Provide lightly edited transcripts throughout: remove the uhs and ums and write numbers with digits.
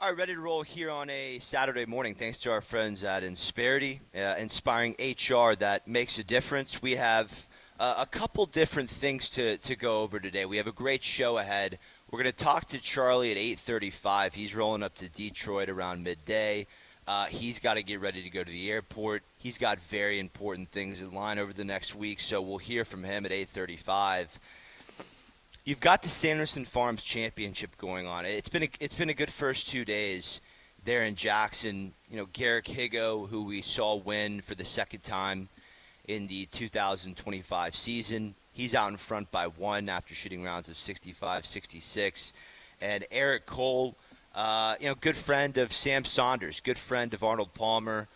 All right, ready to roll here on a Saturday morning. Thanks to our friends at Insperity, inspiring HR that makes a difference. We have a couple different things to go over today. We have a great show ahead. We're going to talk to Charlie at 8:35. He's rolling up to Detroit around midday. He's got to get ready to go to the airport. He's got very important things in line over the next week, so we'll hear from him at 8:35. You've got the Sanderson Farms Championship going on. It's been a good first 2 days there in Jackson. You know, Garrick Higo, who we saw win for the second time in the 2025 season, he's out in front by one after shooting rounds of 65, 66. And Eric Cole, good friend of Sam Saunders, good friend of Arnold Palmer.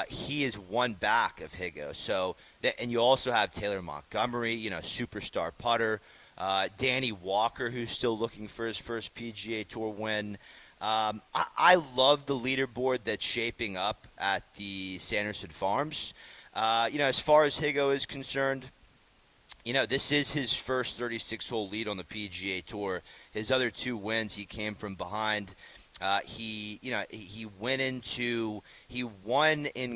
He is one back of Higo. And you also have Taylor Montgomery, superstar putter. Danny Walker, who's still looking for his first PGA Tour win. I love the leaderboard that's shaping up at the Sanderson Farms. As far as Higo is concerned, this is his first 36-hole lead on the PGA Tour. His other two wins, he came from behind. He won in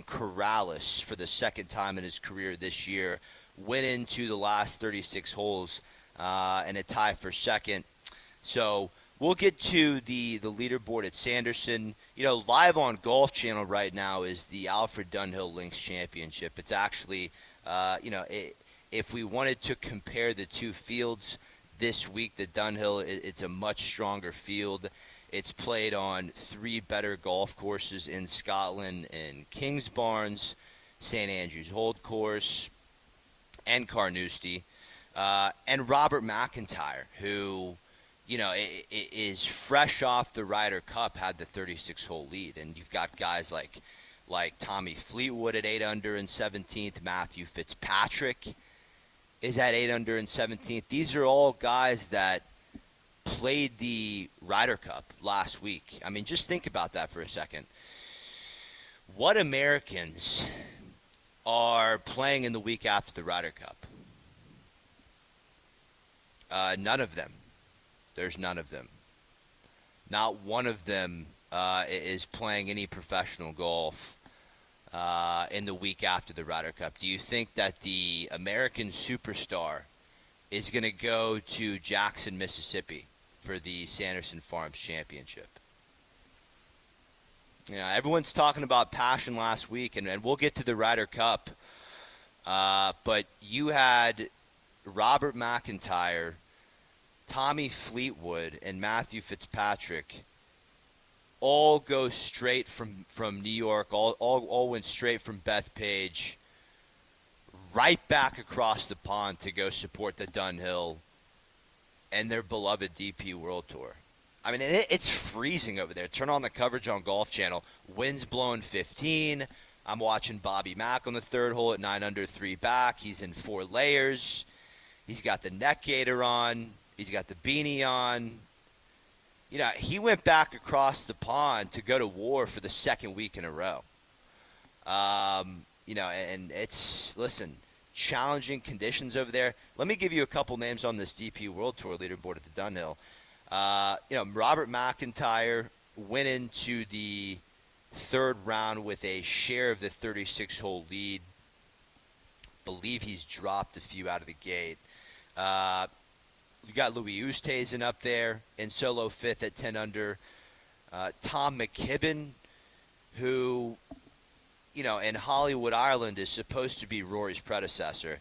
Corrales for the second time in his career this year. Went into the last 36 holes. And a tie for second. So we'll get to the leaderboard at Sanderson. Live on Golf Channel right now is the Alfred Dunhill Links Championship. It's actually, if we wanted to compare the two fields this week, the Dunhill, it's a much stronger field. It's played on three better golf courses in Scotland, in Kingsbarns, St. Andrews Old Course, and Carnoustie. And Robert McIntyre, who, is fresh off the Ryder Cup, had the 36-hole lead. And you've got guys like Tommy Fleetwood at 8 under and 17th. Matthew Fitzpatrick is at 8 under and 17th. These are all guys that played the Ryder Cup last week. I mean, just think about that for a second. What Americans are playing in the week after the Ryder Cup? None of them. There's none of them. Not one of them is playing any professional golf in the week after the Ryder Cup. Do you think that the American superstar is going to go to Jackson, Mississippi for the Sanderson Farms Championship? Everyone's talking about passion last week, and we'll get to the Ryder Cup. But you had Robert McIntyre, Tommy Fleetwood, and Matthew Fitzpatrick all go straight from New York, all went straight from Bethpage right back across the pond to go support the Dunhill and their beloved DP World Tour. I mean, it's freezing over there. Turn on the coverage on Golf Channel. Wind's blowing 15. I'm watching Bobby Mack on the third hole at 9 under, 3 back. He's in 4 layers. He's got the neck gaiter on. He's got the beanie on. He went back across the pond to go to war for the second week in a row. And it's, challenging conditions over there. Let me give you a couple names on this DP World Tour leaderboard at the Dunhill. Robert McIntyre went into the third round with a share of the 36-hole lead. Believe he's dropped a few out of the gate. You got Louis Oosthuizen up there in solo fifth at 10 under. Tom McKibben, who, in Hollywood, Ireland, is supposed to be Rory's predecessor.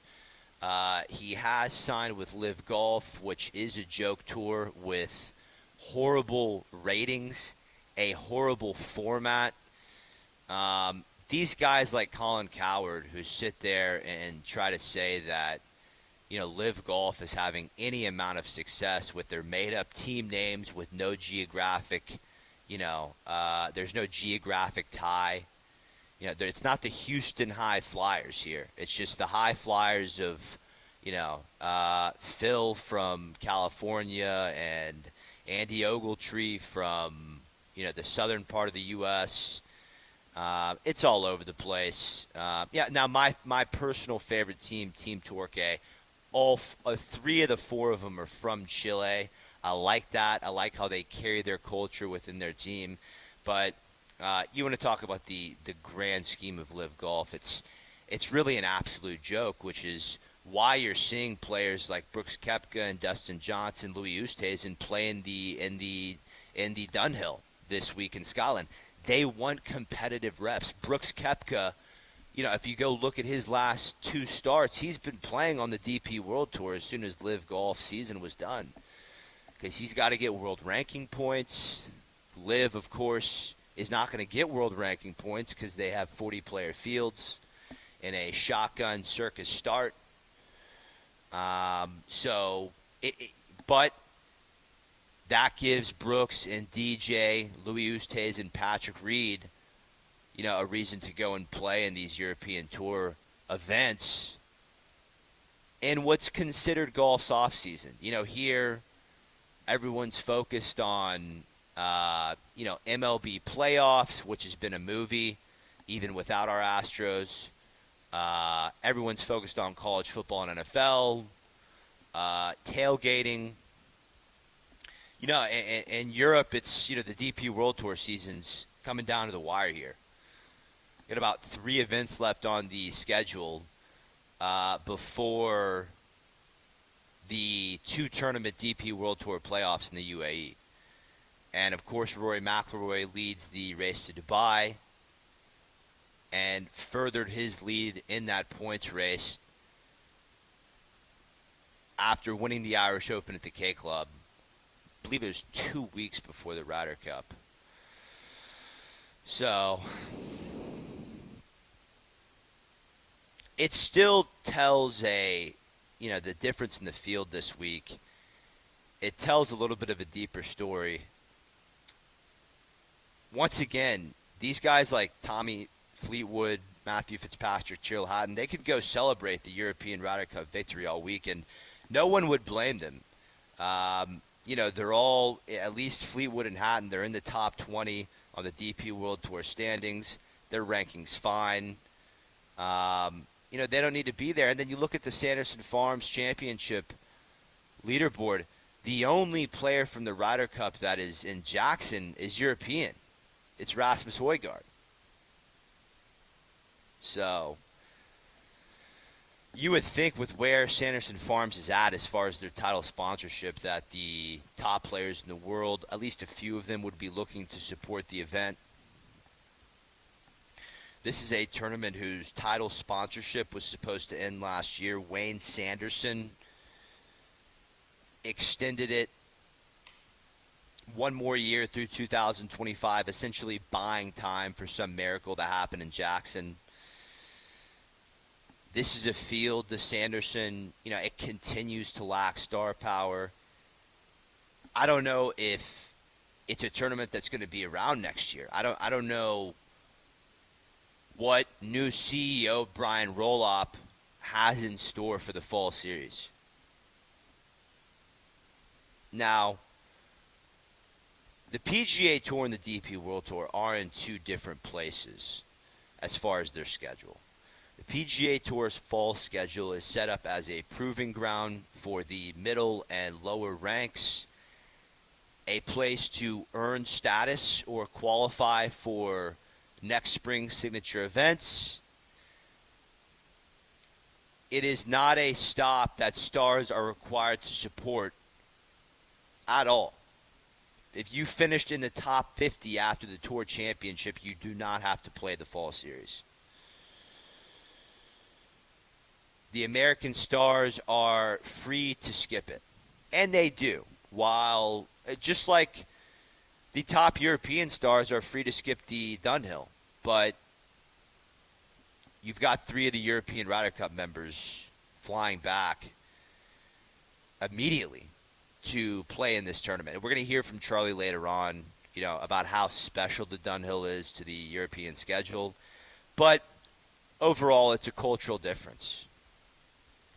He has signed with Live Golf, which is a joke tour with horrible ratings, a horrible format. These guys like Colin Coward, who sit there and try to say that, Live Golf is having any amount of success with their made-up team names with no geographic, there's no geographic tie. It's not the Houston High Flyers here. It's just the High Flyers of, Phil from California and Andy Ogletree from, the southern part of the U.S. It's all over the place. Now my personal favorite team, Team Torque, three of the four of them are from Chile. I like that. I like how they carry their culture within their team. But you want to talk about the grand scheme of live golf? It's really an absolute joke, which is why you're seeing players like Brooks Koepka and Dustin Johnson, Louis Oosthuizen play in the Dunhill this week in Scotland. They want competitive reps. Brooks Koepka, if you go look at his last two starts, he's been playing on the DP World Tour as soon as Live Golf season was done because he's got to get world ranking points. Live, of course, is not going to get world ranking points because they have 40-player fields in a shotgun circus start. But that gives Brooks and DJ, Louis Oosthuizen, and Patrick Reed, a reason to go and play in these European Tour events in what's considered golf's off season. Here everyone's focused on MLB playoffs, which has been a movie even without our Astros. Everyone's focused on college football and NFL, tailgating. In Europe, it's, the DP World Tour season's coming down to the wire here. Got about 3 events left on the schedule before the 2-tournament DP World Tour playoffs in the UAE. And, of course, Rory McIlroy leads the race to Dubai and furthered his lead in that points race after winning the Irish Open at the K Club. I believe it was 2 weeks before the Ryder Cup. So it still tells the difference in the field this week. It tells a little bit of a deeper story. Once again, these guys like Tommy Fleetwood, Matthew Fitzpatrick, Tyrrell Hatton, they could go celebrate the European Ryder Cup victory all week, and no one would blame them. They're all, at least Fleetwood and Hatton, they're in the top 20 on the DP World Tour standings. Their ranking's fine. They don't need to be there. And then you look at the Sanderson Farms Championship leaderboard. The only player from the Ryder Cup that is in Jackson is European. It's Rasmus Højgaard. So you would think with where Sanderson Farms is at as far as their title sponsorship that the top players in the world, at least a few of them, would be looking to support the event. This is a tournament whose title sponsorship was supposed to end last year. Wayne Sanderson extended it one more year through 2025, essentially buying time for some miracle to happen in Jackson. This is a field, the Sanderson, it continues to lack star power. I don't know if it's a tournament that's going to be around next year. I don't know what new CEO Brian Roloff has in store for the fall series. Now, the PGA Tour and the DP World Tour are in 2 different places as far as their schedule. The PGA Tour's fall schedule is set up as a proving ground for the middle and lower ranks, a place to earn status or qualify for next spring's signature events. It is not a stop that stars are required to support at all. If you finished in the top 50 after the Tour Championship, you do not have to play the fall series. The American stars are free to skip it. And they do. While, just like the top European stars are free to skip the Dunhill. But you've got 3 of the European Ryder Cup members flying back immediately to play in this tournament. And we're going to hear from Charlie later on, about how special the Dunhill is to the European schedule. But overall, it's a cultural difference.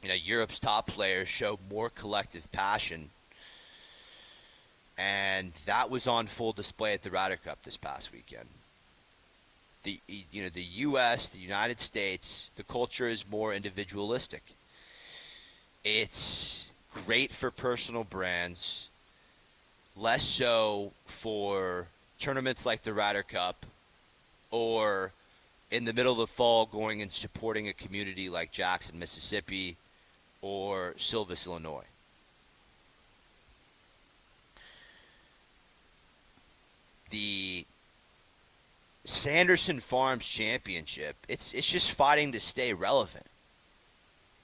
Europe's top players show more collective passion, and that was on full display at the Ryder Cup this past weekend. The U.S., the United States, the culture is more individualistic. It's great for personal brands. less so for tournaments like the Ryder Cup or in the middle of the fall going and supporting a community like Jackson, Mississippi or Silvis, Illinois. The Sanderson Farms Championship, it's just fighting to stay relevant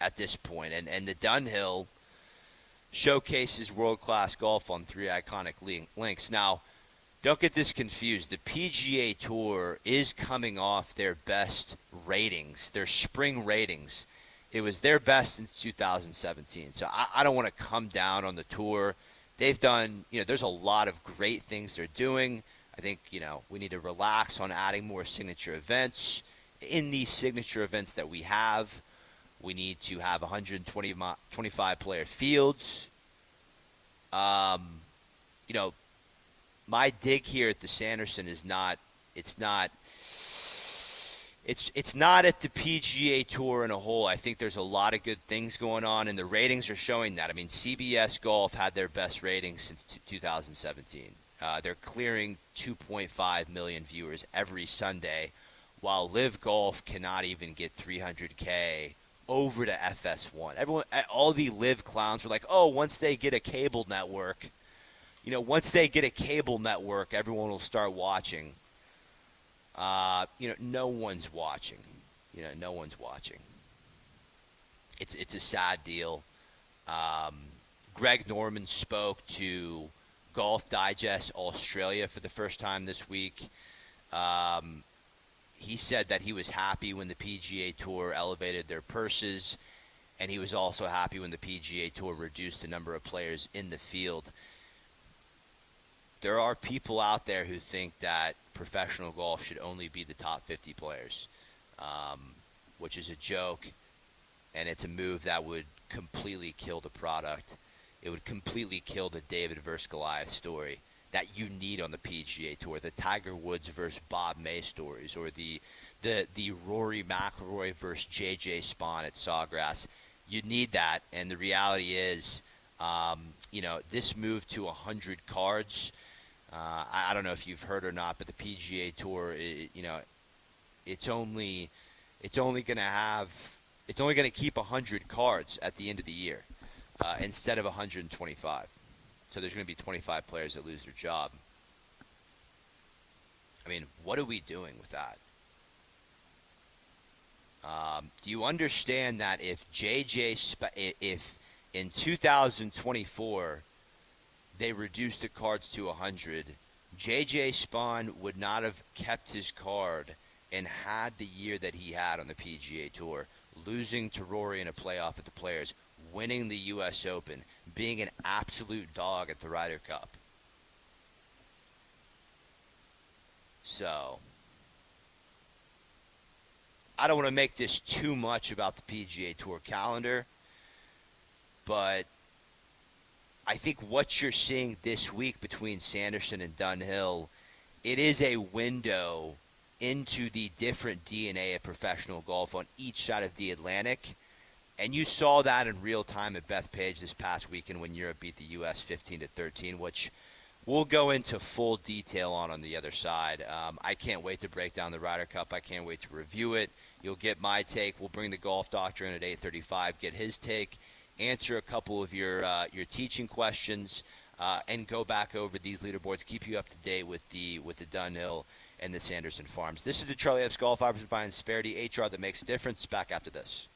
at this point. And the Dunhill showcases world class golf on three iconic links. Now, don't get this confused. The PGA Tour is coming off their best ratings, their spring ratings. It was their best since 2017. So I don't want to come down on the tour. They've done, there's a lot of great things they're doing. I think, we need to relax on adding more signature events. In these signature events that we have, we need to have 125 player fields. You know, my dig here at the Sanderson is not it's not it's not at the PGA Tour in a whole. I think there's a lot of good things going on, and the ratings are showing that. I mean, CBS Golf had their best ratings since 2017. They're clearing 2.5 million viewers every Sunday, while Live Golf cannot even get 300K over to FS1. Everyone, all the Live clowns are like, oh, once they get a cable network, everyone will start watching. No one's watching. No one's watching. It's a sad deal. Greg Norman spoke to Golf Digest Australia for the first time this week. He said that he was happy when the PGA Tour elevated their purses, and he was also happy when the PGA Tour reduced the number of players in the field. There are people out there who think that professional golf should only be the top 50 players, which is a joke, and it's a move that would completely kill the product. It would completely kill the David versus Goliath story that you need on the PGA Tour, the Tiger Woods versus Bob May stories, or the Rory McIlroy versus J.J. Spawn at Sawgrass. You need that, and the reality is, this move to 100 cards. I don't know if you've heard or not, but the PGA Tour, it's only going to keep 100 cards at the end of the year instead of 125. So there's going to be 25 players that lose their job. I mean, what are we doing with that? Do you understand that if if in 2024 they reduced the cards to 100, J.J. Spawn would not have kept his card and had the year that he had on the PGA Tour, losing to Rory in a playoff at the Players, winning the U.S. Open, being an absolute dog at the Ryder Cup. So, I don't want to make this too much about the PGA Tour calendar, but I think what you're seeing this week between Sanderson and Dunhill, it is a window into the different DNA of professional golf on each side of the Atlantic. And you saw that in real time at Bethpage this past weekend when Europe beat the U.S. 15-13, which we'll go into full detail on the other side. I can't wait to break down the Ryder Cup. I can't wait to review it. You'll get my take. We'll bring the golf doctor in at 8:35, get his take, answer a couple of your teaching questions, and go back over these leaderboards, keep you up to date with the Dunhill and the Sanderson Farms. This is the Charlie Epps Golf Hours by Insperity, HR that makes a difference. Back after this.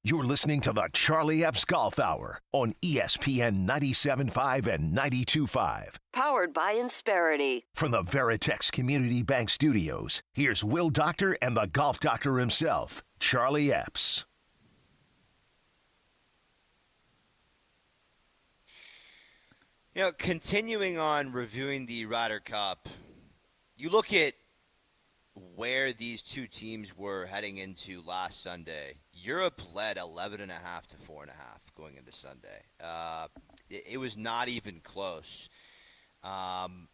You're listening to the Charlie Epps Golf Hour on ESPN 97.5 and 92.5. Powered by Insperity. From the Veritex Community Bank Studios, here's Will Doctor and the Golf Doctor himself, Charlie Epps. You know, continuing on reviewing the Ryder Cup, you look at where these two teams were heading into last Sunday. Europe led 11.5 to 4.5 going into Sunday. It was not even close. And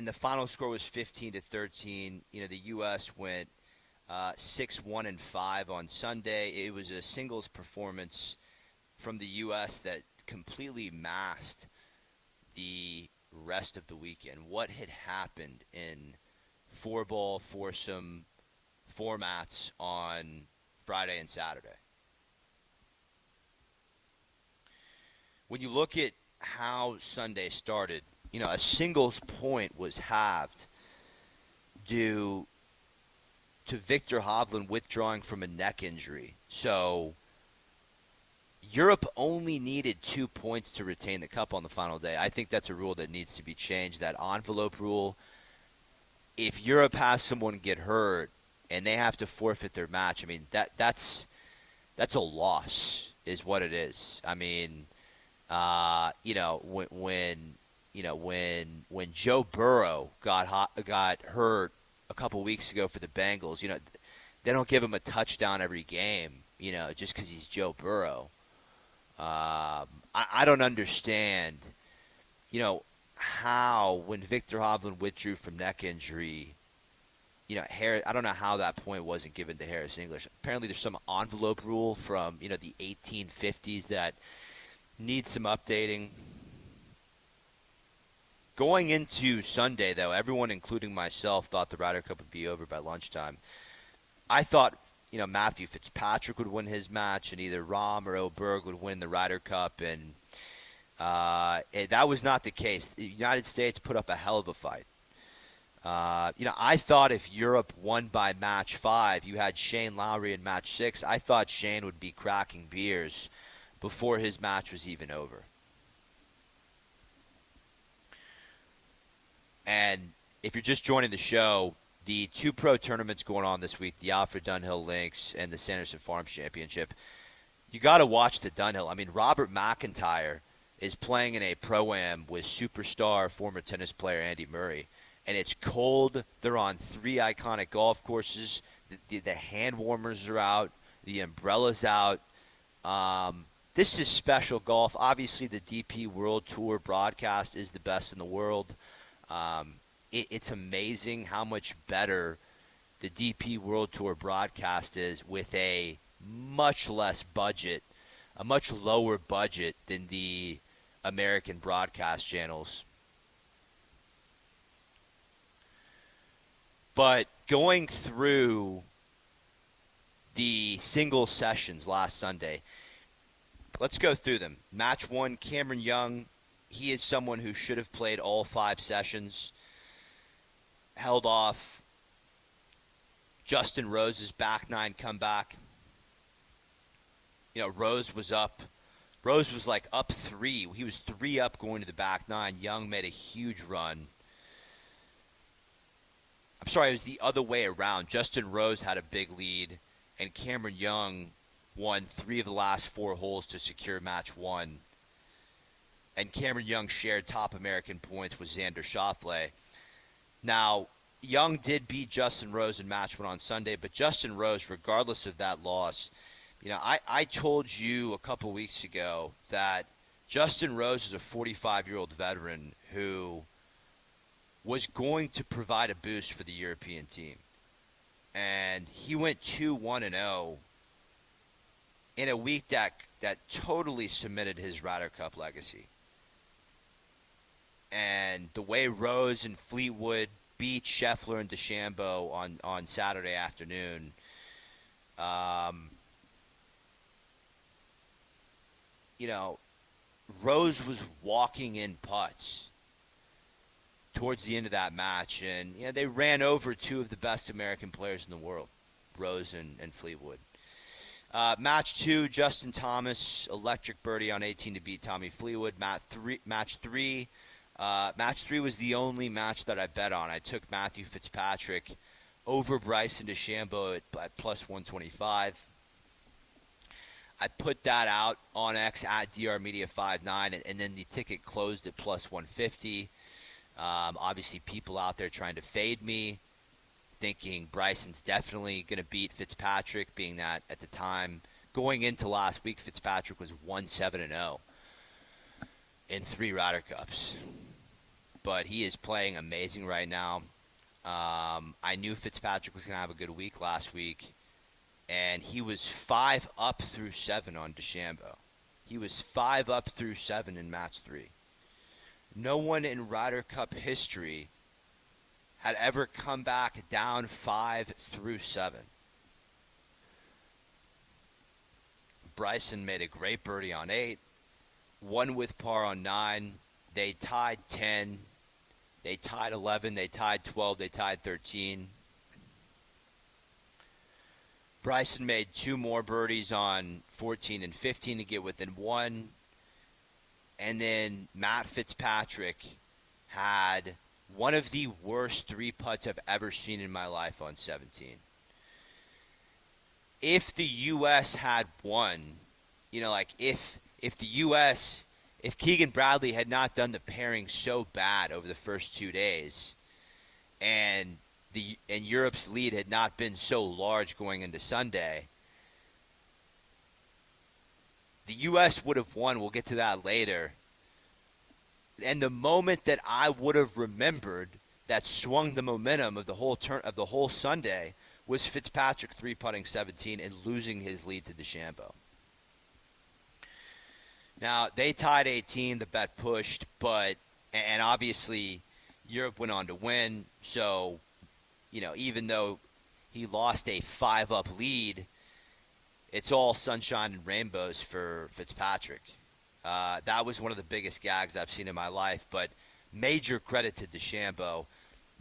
the final score was 15 to 13. You know, the U.S. went 6-1 and 5 on Sunday. It was a singles performance from the U.S. that completely masked the rest of the weekend. What had happened in four-ball foursome formats on Friday and Saturday. When you look at how Sunday started, you know, a singles point was halved due to Viktor Hovland withdrawing from a neck injury. So Europe only needed 2 points to retain the cup on the final day. I think that's a rule that needs to be changed, that envelope rule. If Europe has someone get hurt and they have to forfeit their match, I mean, that's a loss is what it is. I mean, you know, when Joe Burrow got hurt a couple weeks ago for the Bengals, you know, they don't give him a touchdown every game, you know, just because he's Joe Burrow. I don't understand, you know, how when Viktor Hovland withdrew from neck injury, you know, I don't know how that point wasn't given to Harris English. Apparently there's some envelope rule from, you know, the 1850s that needs some updating. Going into Sunday, though, everyone, including myself, thought the Ryder Cup would be over by lunchtime. I thought, you know, Matthew Fitzpatrick would win his match, and either Rahm or Oberg would win the Ryder Cup, and that was not the case. The United States put up a hell of a fight. You know, I thought if Europe won by match 5, you had Shane Lowry in match 6. I thought Shane would be cracking beers before his match was even over. And if you're just joining the show, the 2 pro tournaments going on this week, the Alfred Dunhill Links and the Sanderson Farms Championship, you got to watch the Dunhill. I mean, Robert McIntyre is playing in a pro-am with superstar former tennis player Andy Murray, and it's cold. They're on 3 iconic golf courses. The hand warmers are out. The umbrella's out. This is special golf. Obviously, the DP World Tour broadcast is the best in the world. It's amazing how much better the DP World Tour broadcast is with a much less budget, a much lower budget than the American broadcast channels. But going through the single sessions last Sunday, let's go through them. Match 1, Cameron Young. He is someone who should have played all 5 sessions. Held off Justin Rose's back 9 comeback. You know, Rose was like up 3. He was 3 up going to the back 9. Young made a huge run. I'm sorry, it was the other way around. Justin Rose had a big lead, and Cameron Young won 3 of the last 4 holes to secure match 1. And Cameron Young shared top American points with Xander Schauffele. Now, Young did beat Justin Rose in match 1 on Sunday, but Justin Rose, regardless of that loss, you know, I told you a couple weeks ago that Justin Rose is a 45-year-old veteran who was going to provide a boost for the European team. And he went 2-1-0 in a week that totally cemented his Ryder Cup legacy. And the way Rose and Fleetwood beat Scheffler and DeChambeau on Saturday afternoon, you know, Rose was walking in putts towards the end of that match, and you know, they ran over 2 of the best American players in the world, Rose and Fleetwood. Match 2, Justin Thomas, electric birdie on 18 to beat Tommy Fleetwood. Match 3 was the only match that I bet on. I took Matthew Fitzpatrick over Bryson DeChambeau at plus 125. I put that out on X at drmedia59, and then the ticket closed at plus 150. Obviously, people out there trying to fade me, thinking Bryson's definitely going to beat Fitzpatrick, being that at the time, going into last week, Fitzpatrick was 1-7-0 in 3 Ryder Cups. But he is playing amazing right now. I knew Fitzpatrick was going to have a good week last week, and he was 5 up through 7 on DeChambeau. He was 5 up through 7 in match 3. No one in Ryder Cup history had ever come back down 5 through 7. Bryson made a great birdie on 8, one with par on 9. They tied 10. They tied 11. They tied 12. They tied 13. Bryson made 2 more birdies on 14 and 15 to get within 1. And then Matt Fitzpatrick had one of the worst 3 putts I've ever seen in my life on 17. If the U.S. had won, if Keegan Bradley had not done the pairing so bad over the first 2 days, and Europe's lead had not been so large going into Sunday, the U.S. would have won. We'll get to that later. And the moment that I would have remembered that swung the momentum of the whole Sunday was Fitzpatrick 3-putting 17 and losing his lead to DeChambeau. Now, they tied 18, the bet pushed, and obviously Europe went on to win. So, even though he lost a 5-up lead, it's all sunshine and rainbows for Fitzpatrick. That was one of the biggest gags I've seen in my life, but major credit to DeChambeau.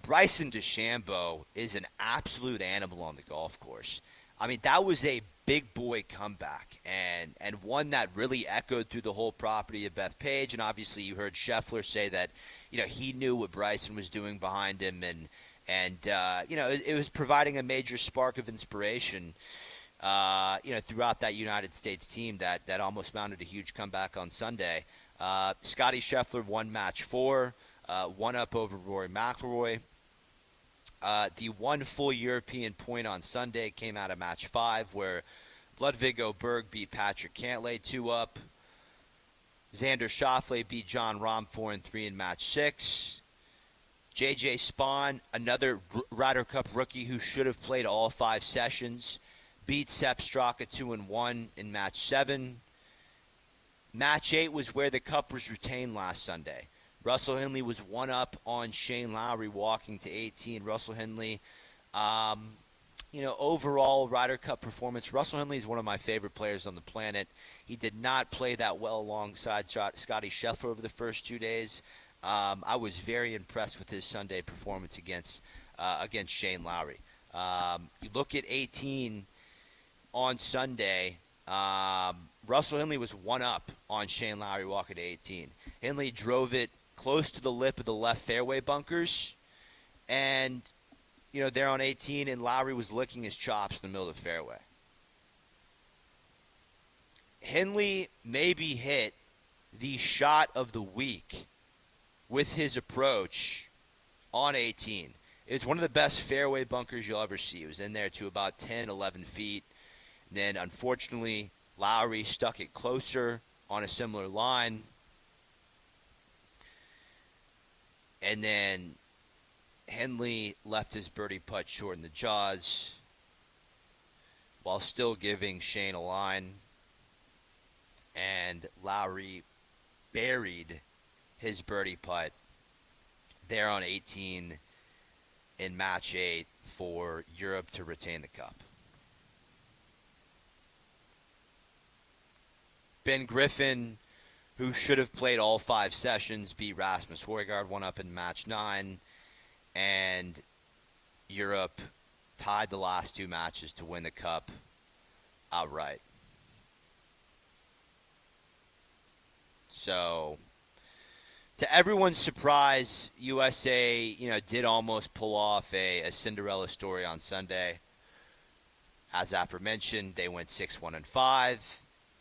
Bryson DeChambeau is an absolute animal on the golf course. I mean, that was a big boy comeback, and one that really echoed through the whole property of Bethpage. And obviously, you heard Scheffler say that, he knew what Bryson was doing behind him, and it was providing a major spark of inspiration, throughout that United States team that almost mounted a huge comeback on Sunday. Scotty Scheffler won match 4, one up over Rory McIlroy. The one full European point on Sunday came out of match 5, where Ludwig Berg beat Patrick Cantlay 2 up. Xander Schauffele beat John Rahm 4-3 in match 6. J.J. Spaun, another Ryder Cup rookie who should have played all 5 sessions, beat Sepp Straka 2-1 in match 7. Match 8 was where the cup was retained last Sunday. Russell Henley was 1 up on Shane Lowry walking to 18. Russell Henley, overall Ryder Cup performance. Russell Henley is one of my favorite players on the planet. He did not play that well alongside Scotty Scheffler over the first 2 days. I was very impressed with his Sunday performance against Shane Lowry. You look at 18 on Sunday. Russell Henley was 1 up on Shane Lowry walking to 18. Henley drove it close to the lip of the left fairway bunkers, and they're on 18, and Lowry was licking his chops in the middle of the fairway. Henley maybe hit the shot of the week with his approach on 18. It's one of the best fairway bunkers you'll ever see. It was in there to about 10, 11 feet. And then, unfortunately, Lowry stuck it closer on a similar line. And then Henley left his birdie putt short in the jaws while still giving Shane a line. And Lowry buried his birdie putt there on 18 in match 8 for Europe to retain the cup. Ben Griffin, who should have played all 5 sessions, beat Rasmus Højgaard 1 up in match 9, and Europe tied the last 2 matches to win the cup outright. So, to everyone's surprise, USA, did almost pull off a Cinderella story on Sunday. As aforementioned, they went 6-1-5,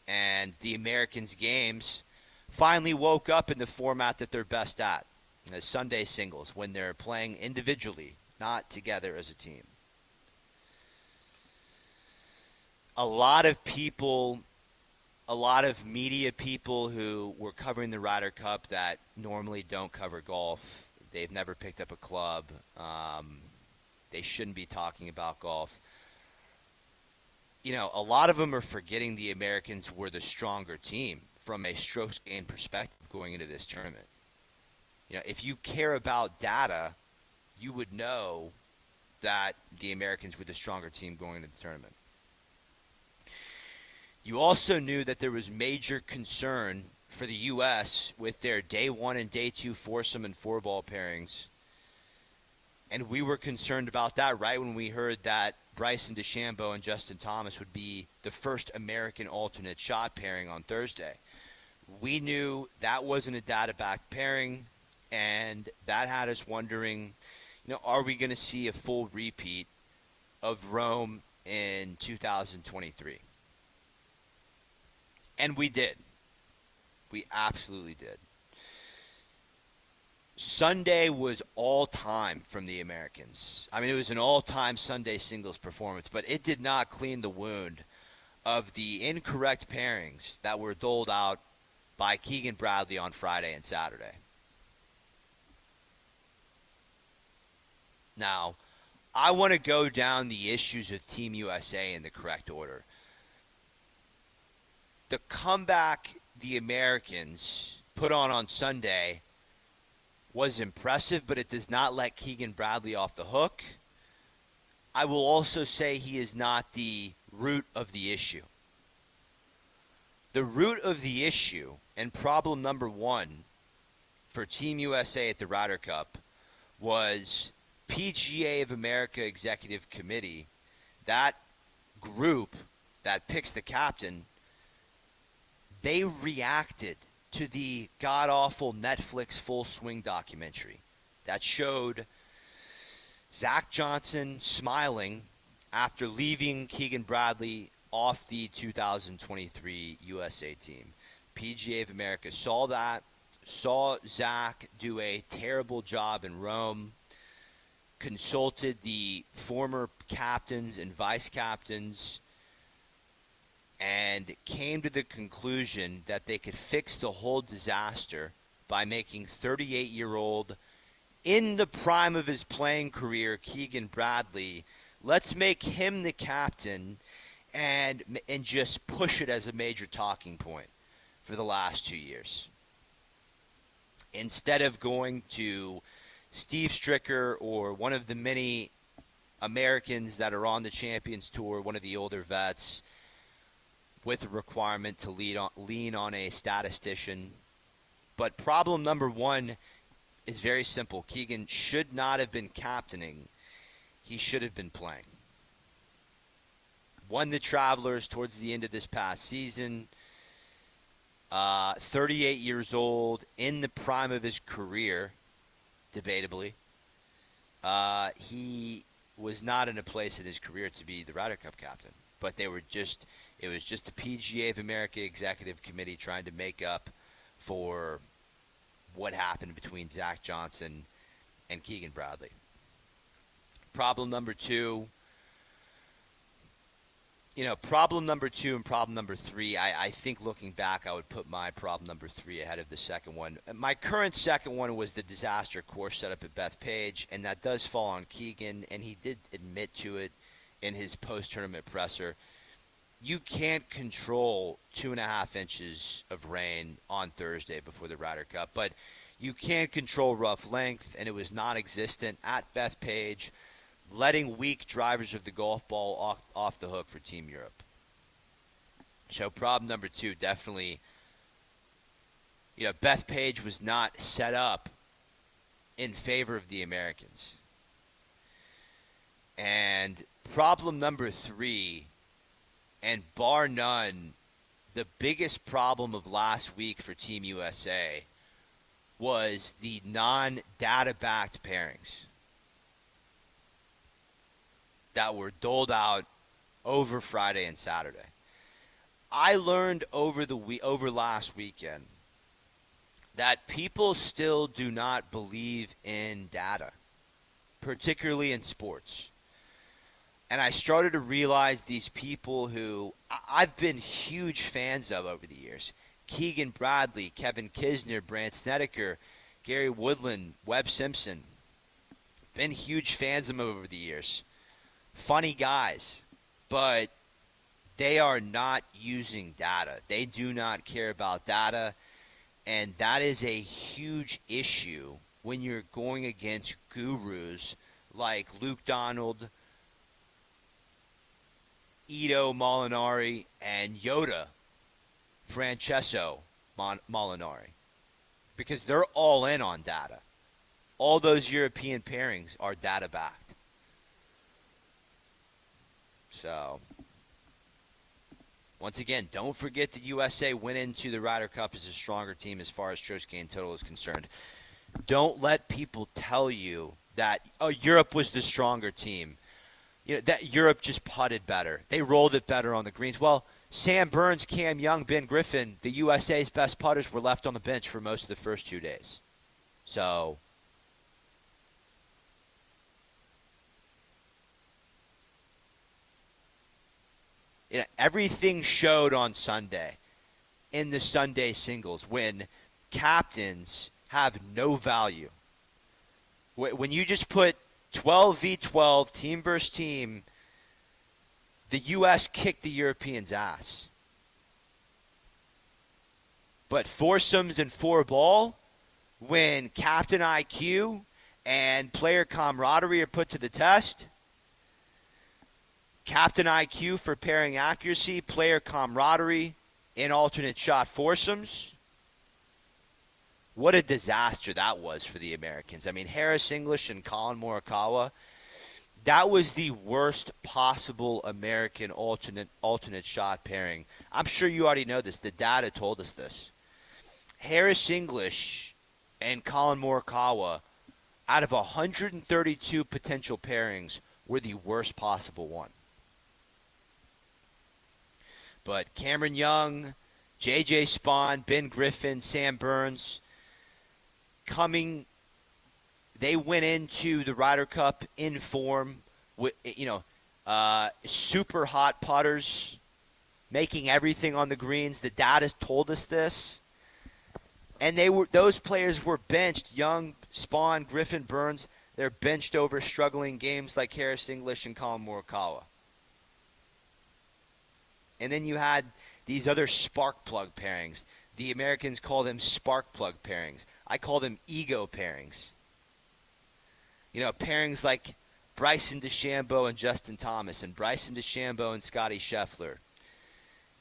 and the Americans' games finally woke up in the format that they're best at, as Sunday singles, when they're playing individually, not together as a team. A lot of people, a lot of media people who were covering the Ryder Cup that normally don't cover golf, they've never picked up a club. They shouldn't be talking about golf. A lot of them are forgetting the Americans were the stronger team from a strokes gained perspective going into this tournament. If you care about data, you would know that the Americans were the stronger team going into the tournament. You also knew that there was major concern for the U.S. with their day one and day two foursome and four-ball pairings. And we were concerned about that right when we heard that Bryson DeChambeau and Justin Thomas would be the first American alternate shot pairing on Thursday. We knew that wasn't a data-backed pairing, and that had us wondering, are we going to see a full repeat of Rome in 2023? And we did. We absolutely did. Sunday was all-time from the Americans. I mean, it was an all-time Sunday singles performance, but it did not clean the wound of the incorrect pairings that were doled out by Keegan Bradley on Friday and Saturday. Now, I want to go down the issues of Team USA in the correct order. The comeback the Americans put on Sunday was impressive, but it does not let Keegan Bradley off the hook. I will also say he is not the root of the issue. The root of the issue and problem number one for Team USA at the Ryder Cup was PGA of America Executive Committee, that group that picks the captain. They reacted to the god-awful Netflix Full Swing documentary that showed Zach Johnson smiling after leaving Keegan Bradley off the 2023 USA team. PGA of America saw that, saw Zach do a terrible job in Rome, consulted the former captains and vice captains, and came to the conclusion that they could fix the whole disaster by making 38-year-old, in the prime of his playing career, Keegan Bradley, let's make him the captain and just push it as a major talking point for the last 2 years. Instead of going to Steve Stricker or one of the many Americans that are on the Champions Tour, one of the older vets, with a requirement to lean on a statistician. But problem number one is very simple. Keegan should not have been captaining. He should have been playing. Won the Travelers towards the end of this past season. 38 years old, in the prime of his career, debatably. He was not in a place in his career to be the Ryder Cup captain. But it was just the PGA of America Executive Committee trying to make up for what happened between Zach Johnson and Keegan Bradley. Problem number two and problem number three, I think looking back, I would put my problem number three ahead of the second one. My current second one was the disaster course setup at Bethpage, and that does fall on Keegan, and he did admit to it in his post-tournament presser. You can't control 2.5 inches of rain on Thursday before the Ryder Cup, but you can control rough length, and it was non-existent at Bethpage, letting weak drivers of the golf ball off the hook for Team Europe. So problem number two, definitely, Bethpage was not set up in favor of the Americans. And problem number three And bar none, the biggest problem of last week for Team USA was the non-data backed pairings that were doled out over Friday and Saturday. I learned over last weekend that people still do not believe in data, particularly in sports. And I started to realize these people who I've been huge fans of over the years. Keegan Bradley, Kevin Kisner, Brant Snedeker, Gary Woodland, Webb Simpson. Been huge fans of them over the years. Funny guys, but they are not using data. They do not care about data, and that is a huge issue when you're going against gurus like Luke Donald, Ito Molinari, and Yoda Francesco Molinari, because they're all in on data. All those European pairings are data backed. So, once again, don't forget that USA went into the Ryder Cup as a stronger team as far as strokes gained total is concerned. Don't let people tell you that, oh, Europe was the stronger team. That Europe just putted better. They rolled it better on the greens. Well, Sam Burns, Cam Young, Ben Griffin, the USA's best putters, were left on the bench for most of the first 2 days. So, everything showed on Sunday in the Sunday singles when captains have no value. When you just put 12v12, team versus team, the U.S. kicked the Europeans' ass. But foursomes and four ball, when captain IQ and player camaraderie are put to the test, captain IQ for pairing accuracy, player camaraderie in alternate shot foursomes. What a disaster that was for the Americans. I mean, Harris English and Colin Morikawa, that was the worst possible American alternate shot pairing. I'm sure you already know this. The data told us this. Harris English and Colin Morikawa, out of 132 potential pairings, were the worst possible one. But Cameron Young, J.J. Spahn, Ben Griffin, Sam Burns, they went into the Ryder Cup in form with, super hot putters, making everything on the greens. The data told us this. And those players were benched. Young, Spahn, Griffin, Burns, they're benched over struggling games like Harris English and Colin Morikawa. And then you had these other spark plug pairings. The Americans call them spark plug pairings. I call them ego pairings. Pairings like Bryson DeChambeau and Justin Thomas, and Bryson DeChambeau and Scottie Scheffler.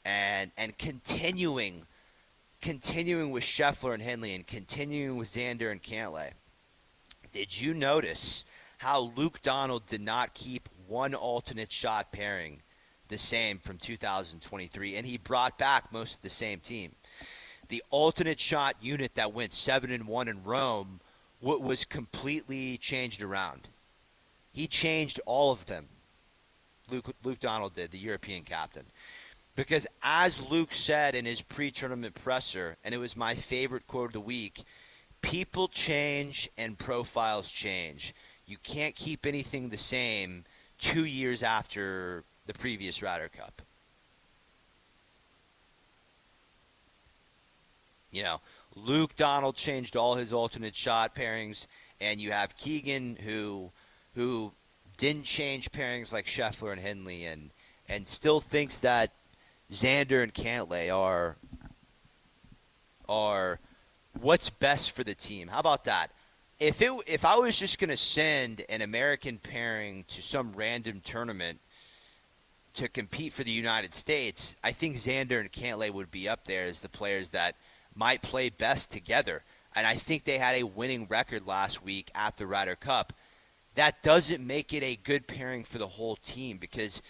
And continuing with Scheffler and Henley, and continuing with Xander and Cantlay. Did you notice how Luke Donald did not keep one alternate shot pairing the same from 2023, and he brought back most of the same team? The alternate shot unit that went 7-1 in Rome was completely changed around. He changed all of them. Luke Donald did, the European captain. Because as Luke said in his pre-tournament presser, and it was my favorite quote of the week, people change and profiles change. You can't keep anything the same 2 years after the previous Ryder Cup. Luke Donald changed all his alternate shot pairings, and you have Keegan who didn't change pairings like Scheffler and Henley, and still thinks that Xander and Cantlay are what's best for the team. How about that? If I was just going to send an American pairing to some random tournament to compete for the United States, I think Xander and Cantlay would be up there as the players that might play best together. And I think they had a winning record last week at the Ryder Cup. That doesn't make it a good pairing for the whole team, because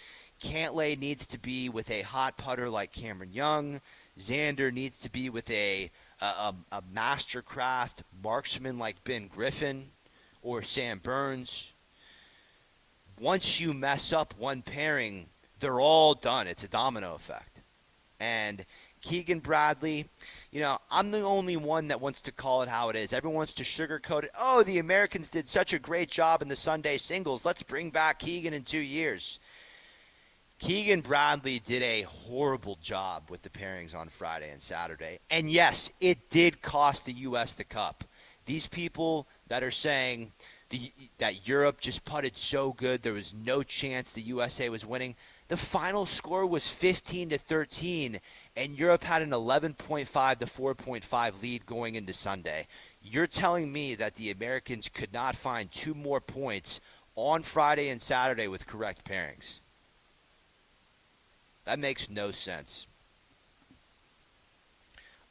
Cantlay needs to be with a hot putter like Cameron Young. Xander needs to be with a mastercraft marksman like Ben Griffin or Sam Burns. Once you mess up one pairing, they're all done. It's a domino effect. And Keegan Bradley, I'm the only one that wants to call it how it is. Everyone wants to sugarcoat it. Oh, the Americans did such a great job in the Sunday singles. Let's bring back Keegan in 2 years. Keegan Bradley did a horrible job with the pairings on Friday and Saturday. And yes, it did cost the U.S. the cup. These people that are saying that Europe just putted so good, there was no chance the USA was winning. The final score was 15-13, and Europe had an 11.5 to 4.5 lead going into Sunday. You're telling me that the Americans could not find 2 more points on Friday and Saturday with correct pairings? That makes no sense.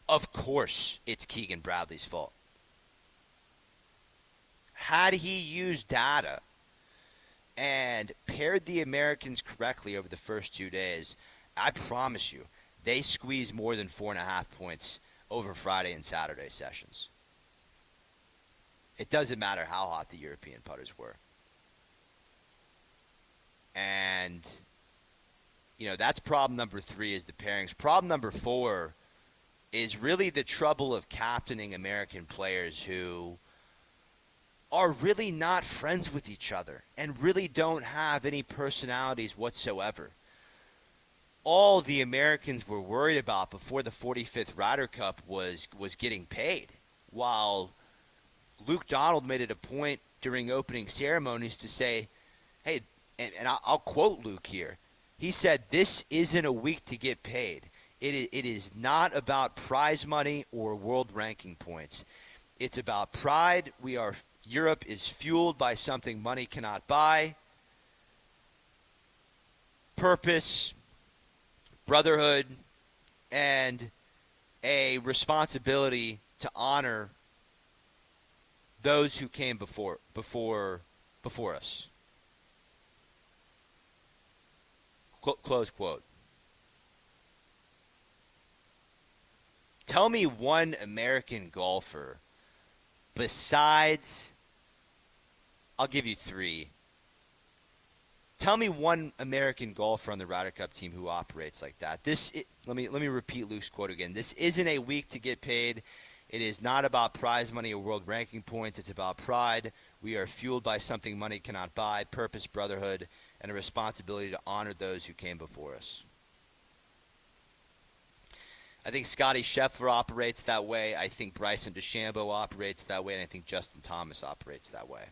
Of course, it's Keegan Bradley's fault. Had he used data and paired the Americans correctly over the first 2 days, I promise you, they squeezed more than 4.5 points over Friday and Saturday sessions. It doesn't matter how hot the European putters were. And, that's problem number 3 is the pairings. Problem number 4 is really the trouble of captaining American players who are really not friends with each other and really don't have any personalities whatsoever. All the Americans were worried about before the 45th Ryder Cup was getting paid, while Luke Donald made it a point during opening ceremonies to say, hey, and I'll quote Luke here, he said, "This isn't a week to get paid. It is not about prize money or world ranking points. It's about pride. Europe is fueled by something money cannot buy. Purpose, brotherhood, and a responsibility to honor those who came before us." Close quote. Tell me one American golfer besides, I'll give you 3. Tell me one American golfer on the Ryder Cup team who operates like that. Let me repeat Luke's quote again. This isn't a week to get paid. It is not about prize money or world ranking points. It's about pride. We are fueled by something money cannot buy, purpose, brotherhood, and a responsibility to honor those who came before us. I think Scotty Scheffler operates that way. I think Bryson DeChambeau operates that way. And I think Justin Thomas operates that way.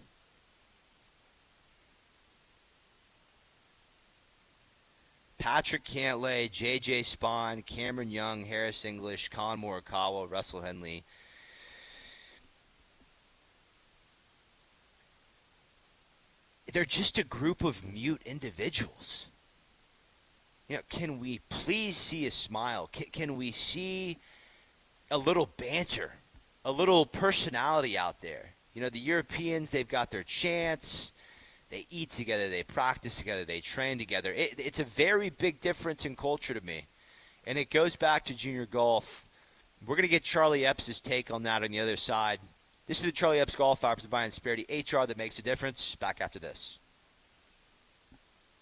Patrick Cantlay, J.J. Spahn, Cameron Young, Harris English, Colin Morikawa, Russell Henley. They're just a group of mute individuals. Can we please see a smile? Can we see a little banter, a little personality out there? The Europeans, they've got their chants. They eat together. They practice together. They train together. It's a very big difference in culture to me. And it goes back to junior golf. We're going to get Charlie Epps' take on that on the other side. This is the Charlie Epps Golf Hour presented by Insperity, HR that makes a difference. Back after this.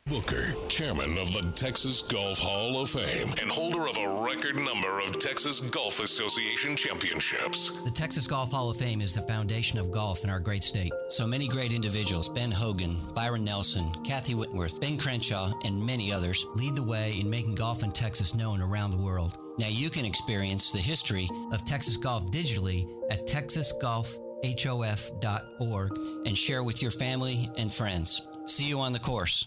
Booker, chairman of the Texas Golf Hall of Fame and holder of a record number of Texas Golf Association championships. The Texas Golf Hall of Fame is the foundation of golf in our great state. So many great individuals, Ben Hogan, Byron Nelson, Kathy Whitworth, Ben Crenshaw, and many others, lead the way in making golf in Texas known around the world. Now you can experience the history of Texas golf digitally at texasgolfhof.org and share with your family and friends. See you on the course.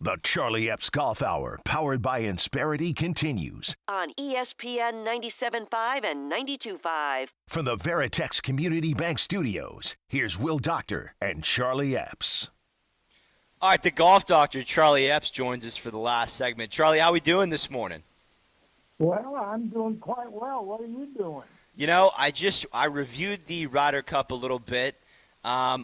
The Charlie Epps Golf Hour, powered by Insperity, continues On ESPN 97.5 and 92.5. from the Veritex Community Bank Studios. Here's Will Doctor and Charlie Epps. All right, the golf doctor, Charlie Epps, joins us for the last segment. Charlie, how we doing this morning? Well, I'm doing quite well. What are you doing? You know, I reviewed the Ryder Cup a little bit. I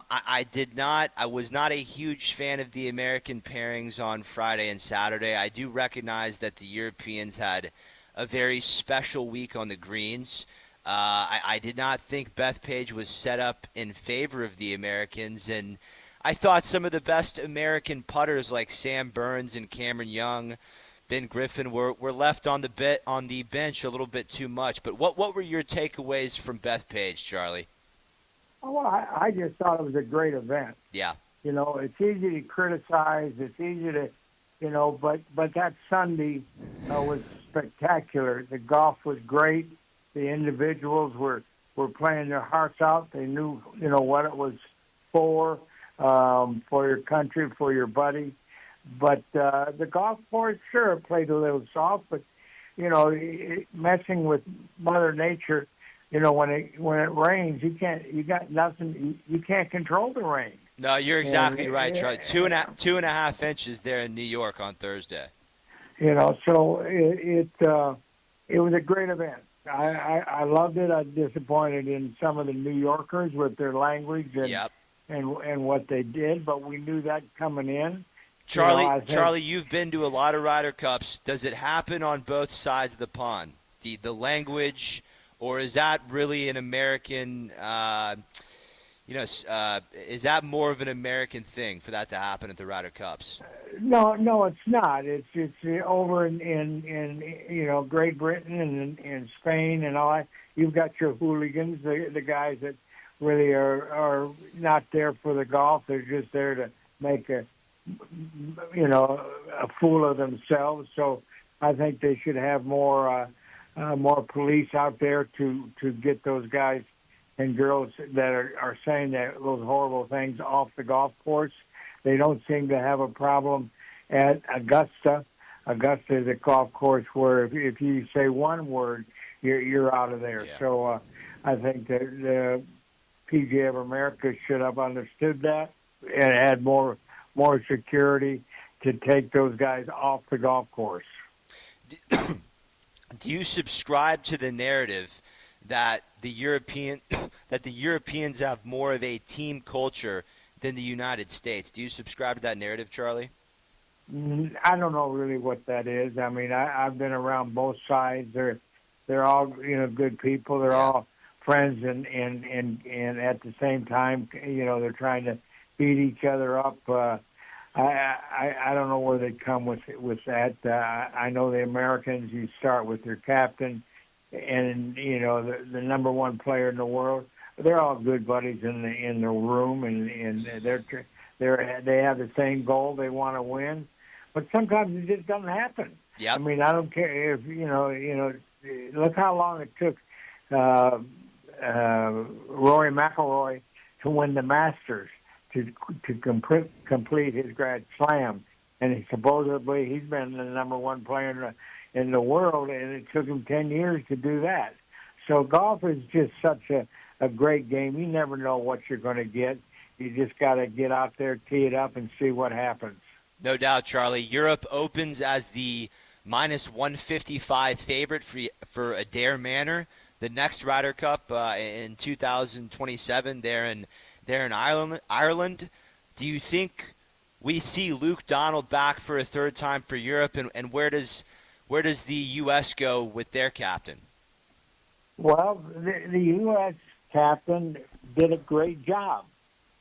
was not a huge fan of the American pairings on Friday and Saturday. I do recognize that the Europeans had a very special week on the greens. I did not think Bethpage was set up in favor of the Americans, and I thought some of the best American putters like Sam Burns and Cameron Young, Ben Griffin were left on the bench a little bit too much. But what were your takeaways from Bethpage, Charlie? Oh, well, I just thought it was a great event. Yeah. You know, it's easy to criticize. It's easy to, but that Sunday was spectacular. The golf was great. The individuals were playing their hearts out. They knew, what it was for your country, for your buddy. But the golf course, sure, played a little soft, but, messing with Mother Nature, when it rains, you got nothing. You can't control the rain. No, you're exactly right, Charlie. 2.5 inches there in New York on Thursday. So it was a great event. I loved it. I was disappointed in some of the New Yorkers with their language and what they did, but we knew that coming in. Charlie, you've been to a lot of Ryder Cups. Does it happen on both sides of the pond? The language. Or is that really an American, is that more of an American thing for that to happen at the Ryder Cups? No, it's not. It's over in Great Britain and in Spain and all that. You've got your hooligans, the guys that really are not there for the golf. They're just there to make a fool of themselves. So I think they should have more police out there to get those guys and girls that are saying those horrible things off the golf course. They don't seem to have a problem at Augusta. Augusta is a golf course where if you say one word, you're out of there. Yeah. So I think that the PGA of America should have understood that and add more security to take those guys off the golf course. Do you subscribe to the narrative that the Europeans have more of a team culture than the United States? Do you subscribe to that narrative, Charlie? I don't know really what that is. I mean, I've been around both sides. They're all good people. They're all friends, and at the same time, they're trying to beat each other up. I don't know where they come with that. I know the Americans. You start with their captain, and the number one player in the world. They're all good buddies in the room, and they have the same goal. They want to win, but sometimes it just doesn't happen. Yeah. I mean, I don't care if Look how long it took Rory McIlroy to win the Masters. To complete his Grand Slam, and supposedly he's been the number one player in the world, and it took him 10 years to do that. So golf is just such a great game. You never know what you're going to get. You just got to get out there, tee it up, and see what happens. No doubt, Charlie. Europe opens as the -155 favorite for Adair Manor. The next Ryder Cup in 2027 there in Ireland. Do you think we see Luke Donald back for a third time for Europe, and where does the U.S. go with their captain? Well, the U.S. captain did a great job.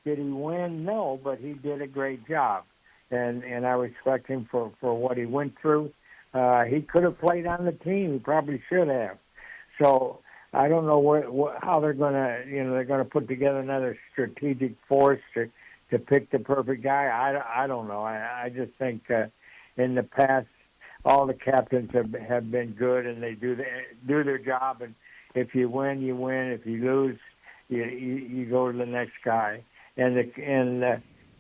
Did he win? No, but he did a great job, and I respect him for what he went through. He could have played on the team. He probably should have. So I don't know how they're going to, they're going to put together another strategic force to pick the perfect guy. I don't know. I just think in the past, all the captains have been good, and they do their job. And if you win, you win. If you lose, you go to the next guy. And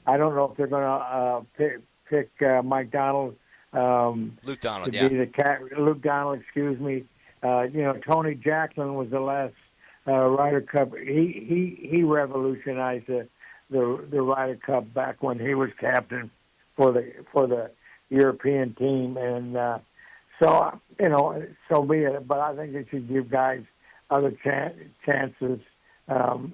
I don't know if they're going to pick Mike Donald. Luke Donald, to yeah. be Luke Donald, excuse me. Tony Jacklin was the last Ryder Cup. He revolutionized the Ryder Cup back when he was captain for the European team, and so so be it. But I think it should give guys other chances to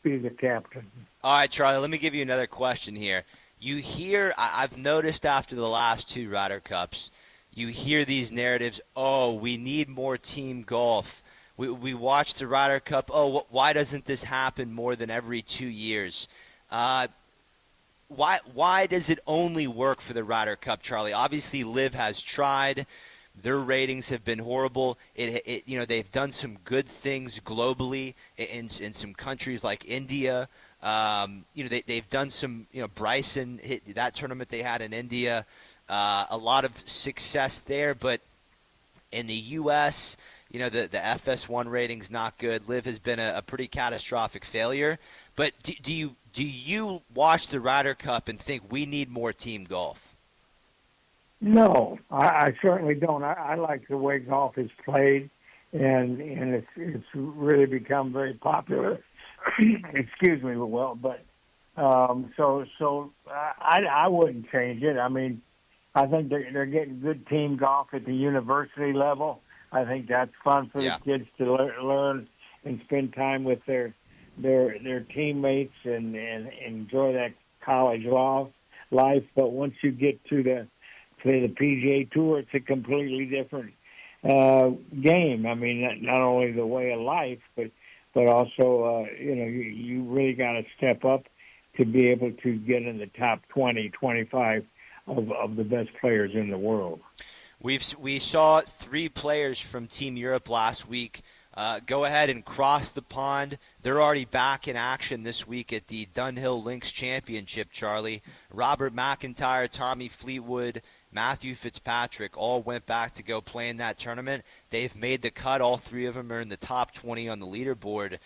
be the captain. All right, Charlie, let me give you another question here. You hear, I've noticed after the last two Ryder Cups, you hear these narratives, oh, we need more team golf. We watched the Ryder Cup, oh, why doesn't this happen more than every 2 years? Why does it only work for the Ryder Cup, Charlie? Obviously, LIV has tried. Their ratings have been horrible. They've done some good things globally in some countries like India. They've done some, Bryson hit that tournament they had in India, a lot of success there. But in the U.S., the FS1 rating's not good. LIV has been a pretty catastrophic failure. But do you watch the Ryder Cup and think we need more team golf? No, I certainly don't. I like the way golf is played, and it's really become very popular. Excuse me, Will, but so I wouldn't change it. I mean, I think they're getting good team golf at the university level. I think that's fun for the kids to learn and spend time with their teammates and enjoy that college life. But once you get to the PGA Tour, it's a completely different game. I mean, not only the way of life, but also, you really got to step up to be able to get in the top 20, 25 of the best players in the world. We saw 3 players from Team Europe last week go ahead and cross the pond. They're already back in action this week at the Dunhill Links Championship, Charlie. Robert McIntyre, Tommy Fleetwood, Matthew Fitzpatrick all went back to go play in that tournament. They've made the cut. All 3 of them are in the top 20 on the leaderboard.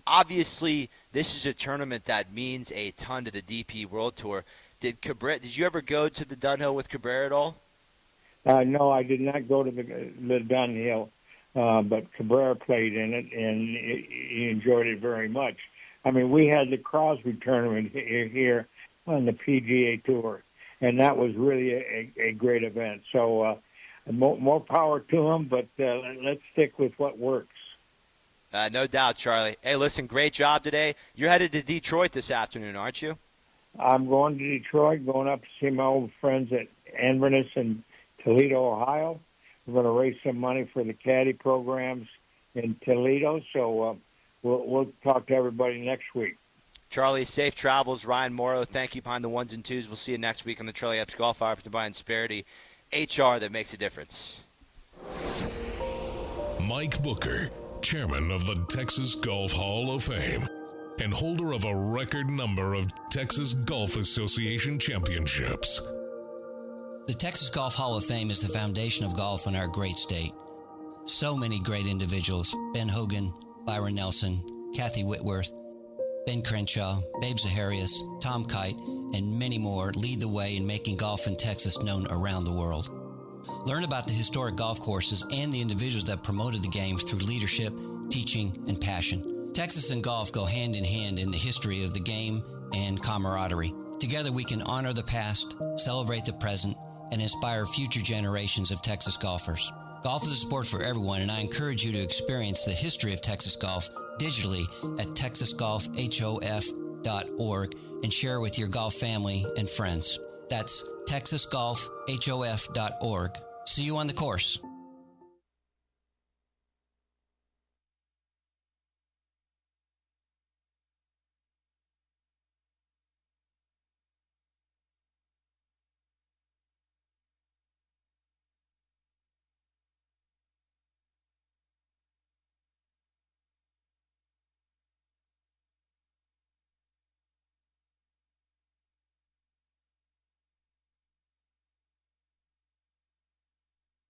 Obviously, this is a tournament that means a ton to the DP World Tour. Did you ever go to the Dunhill with Cabrera at all? No, I did not go to the Dunhill, but Cabrera played in it, and he enjoyed it very much. I mean, we had the Crosby tournament here on the PGA Tour, and that was really a great event. So more power to him, but let's stick with what works. No doubt, Charlie. Hey, listen, great job today. You're headed to Detroit this afternoon, aren't you? I'm going to Detroit, going up to see my old friends at Inverness and Toledo, Ohio. We're going to raise some money for the caddy programs in Toledo, so we'll talk to everybody next week. Charlie, safe travels. Ryan Morrow, thank you behind the ones and twos. We'll see you next week on the Charlie Epps Golf Hour by Insperity. HR that makes a difference. Mike Booker, chairman of the Texas Golf Hall of Fame and holder of a record number of Texas Golf Association championships. The Texas Golf Hall of Fame is the foundation of golf in our great state. So many great individuals: Ben Hogan, Byron Nelson, Kathy Whitworth, Ben Crenshaw, Babe Zaharias, Tom Kite, and many more lead the way in making golf in Texas known around the world. Learn about the historic golf courses and the individuals that promoted the game through leadership, teaching, and passion. Texas and golf go hand in hand in the history of the game and camaraderie. Together we can honor the past, celebrate the present, and inspire future generations of Texas golfers. Golf is a sport for everyone, and I encourage you to experience the history of Texas golf digitally at texasgolfhof.org and share with your golf family and friends. That's texasgolfhof.org. See you on the course.